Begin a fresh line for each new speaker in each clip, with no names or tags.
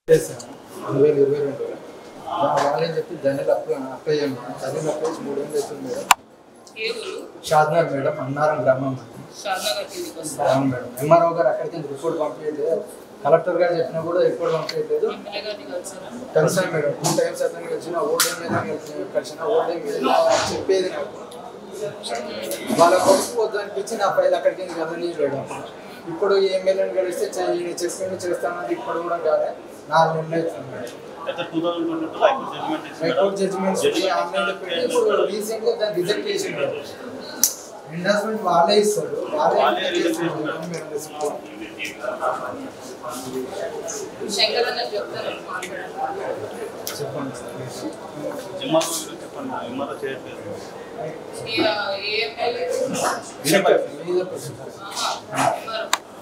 చేశాను 2022 వాళ్ళని చెప్పి జనరల్ అప్లై చేయండి జనరల్ అప్లై 3 ఏళ్ళు అవుతుంది మేడం. షాద్నగర్ మేడం అన్నారం గ్రామం మేడం. ఎంఆర్ఓ గారు అక్కడికి రిపోర్ట్ పంపించలేదు, కలెక్టర్ గారు చెప్పినా కూడా రిపోర్ట్ పంపించలేదు. కలిసాను మేడం 2 టైమ్స్ అతను కలిసిన ఓల్డ్ మీద కలిసిన ఓల్డ్ చెప్పేది నాకు వాళ్ళ కొడుకు వద్దు అనిపించి నా ఫైల్ అక్కడికి కదని మేడం. ఇప్పుడు ఎమ్మెల్యేని కలిస్తే చెప్పి చేస్తానని ఇప్పుడు కూడా కాదే 4 నెలలు అవుతుంది. హైకోర్టు జడ్జిమెంట్స్ ఆన్లైన్లో పెట్టి ఇప్పుడు రీసెంట్గా దాన్ని రిజెక్ట్ చేసింది. ఎండార్స్మెంట్ వాళ్ళే ఇస్తారు, వాళ్ళే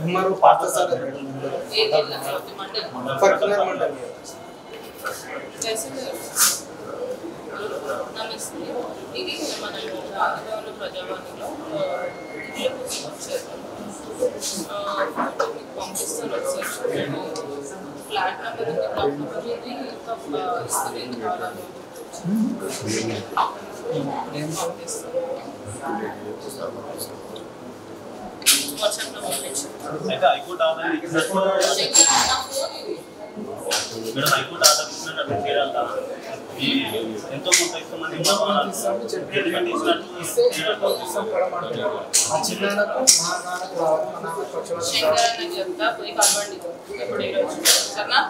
ఎంఆర్ఓ పాత సార్ ఫర్కునర్ మండలి.
నమస్తే, ఇది మనం ఆంధ్రలో ప్రజావాణిలో పంపిస్తాను ఒకసారి. ఫ్లాట్ నెంబర్ ఉంది, బ్లాక్ నెంబర్ ఉంది, ఇంకా స్క్రీన్ కావాలి పంపిస్తాను. వాట్సాప్లో పంపించాను.
అయితే హైకోర్టు ఆర్డర్ ఎంతో కొంత ఇస్తామని
శంకరన్న చెప్తా, పోయి కలవండి ఎప్పుడు ఈరోజు సరేనా.